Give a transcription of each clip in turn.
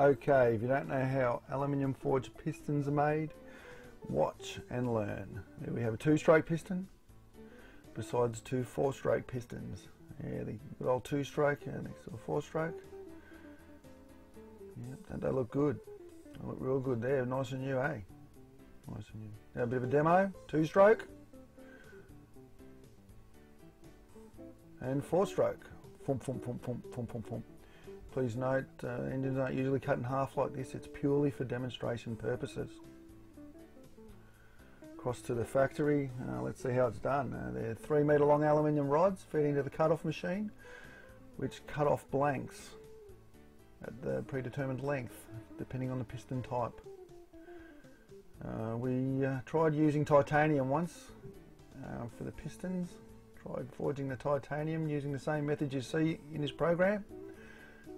Okay, if you don't know how aluminium forged pistons are made, watch and learn. Here we have a 2-stroke piston, besides 2 4-stroke pistons. Yeah, the good old 2-stroke next to a 4-stroke. Yep, don't they look good? They look real good there, nice and new, eh? Nice and new. Now a bit of a demo, 2-stroke and 4-stroke. Thump, thump, thump, thump, thump, thump, thump. Please note, engines aren't usually cut in half like this. It's purely for demonstration purposes. Across to the factory, let's see how it's done. They're 3 metre long aluminium rods feeding to the cut-off machine, which cut off blanks at the predetermined length, depending on the piston type. We tried using titanium once for the pistons. Tried forging the titanium using the same method you see in this program.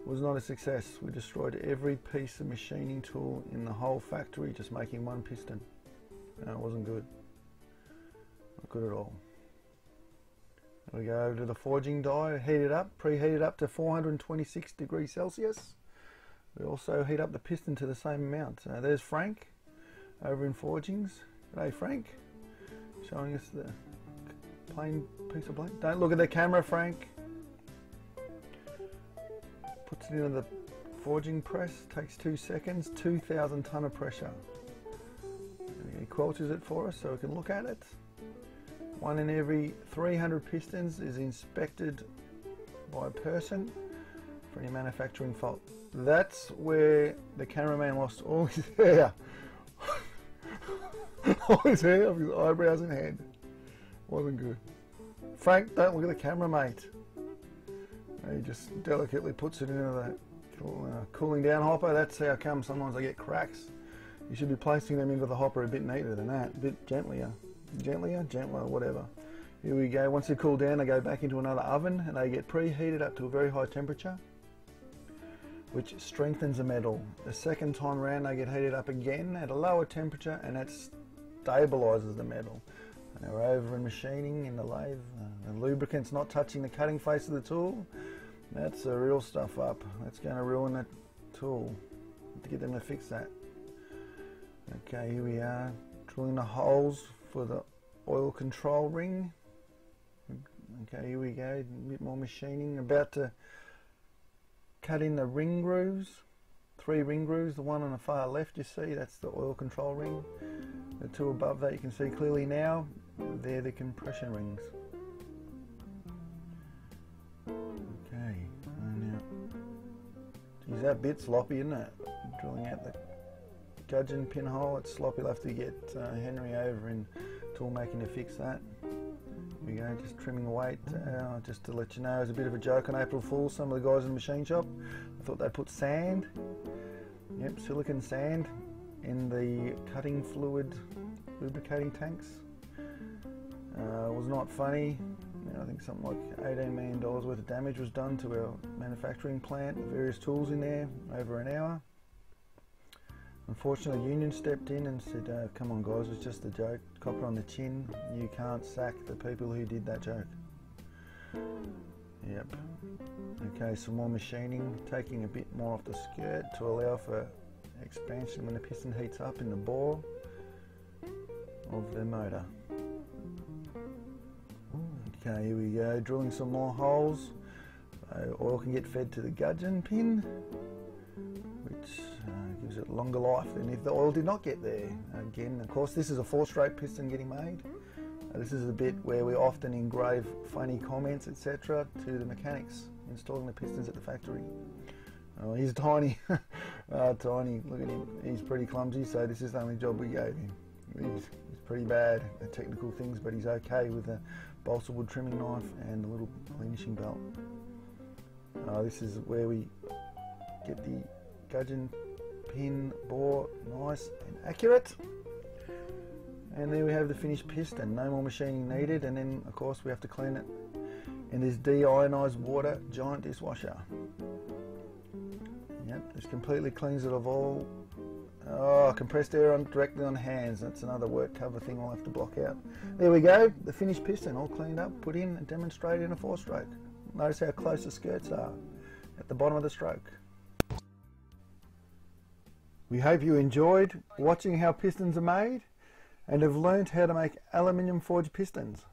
Was not a success. We destroyed every piece of machining tool in the whole factory just making one piston. It wasn't good. Not good at all. We go over to the forging die, heat it up, preheat it up to 426 degrees Celsius. We also heat up the piston to the same amount. There's Frank over in Forgings. G'day Frank, showing us the plain piece of blank. Don't look at the camera, Frank. Puts it into the forging press, takes 2 seconds, 2,000 tonne of pressure. He quilters it for us so we can look at it. 1 in every 300 pistons is inspected by a person for any manufacturing fault. That's where the cameraman lost all his hair. All his hair off his eyebrows and head. Wasn't good. Frank, don't look at the camera, mate. He just delicately puts it into the cooling down hopper. That's how come sometimes I get cracks. You should be placing them into the hopper a bit neater than that, a bit gentler, whatever. Here we go. Once they cool down, they go back into another oven and they get preheated up to a very high temperature, which strengthens the metal. The second time round, they get heated up again at a lower temperature and that stabilises the metal. And we're over in machining in the lathe. The lubricant's not touching the cutting face of the tool. That's the real stuff up. That's going to ruin that tool. To get them to fix that. Okay, here we are, drilling the holes for the oil control ring. Okay, here we go, a bit more machining. About to cut in the ring grooves. 3 ring grooves, the one on the far left you see, that's the oil control ring. The 2 above that you can see clearly now, they're the compression rings. Okay, now, geez, that bit's sloppy, isn't it? Drilling out the gudgeon pinhole, it's sloppy. We'll have to get Henry over in tool making to fix that. Here we go, just trimming the weight. Just to let you know, it's a bit of a joke on April Fool's. Some of the guys in the machine shop, I thought they'd put sand, silicon sand, in the cutting fluid lubricating tanks. It was not funny. I think something like $18 million worth of damage was done to our manufacturing plant, various tools in there, over an hour. Unfortunately, the union stepped in and said, come on guys, it's just a joke, copper on the chin, you can't sack the people who did that joke. Yep. Okay, some more machining, taking a bit more off the skirt to allow for expansion when the piston heats up in the bore of the motor. Okay, here we go, drilling some more holes. Oil can get fed to the gudgeon pin, which gives it longer life than if the oil did not get there. Again, of course, this is a 4-stroke piston getting made. This is the bit where we often engrave funny comments, etc., to the mechanics installing the pistons at the factory. He's tiny, tiny. Look at him. He's pretty clumsy, so this is the only job we gave him. He's pretty bad at technical things, but he's okay with a balsa wood trimming knife and a little cleanishing belt. This is where we get the gudgeon pin bore nice and accurate. And there we have the finished piston. No more machining needed, and then of course we have to clean it in this deionized water giant dishwasher. Yep, this completely cleans it of all compressed air directly on hands. That's another work cover thing I'll have to block out. There we go, the finished piston all cleaned up, put in and demonstrated in a 4-stroke. Notice how close the skirts are at the bottom of the stroke. We hope you enjoyed watching how pistons are made and have learned how to make aluminium forged pistons.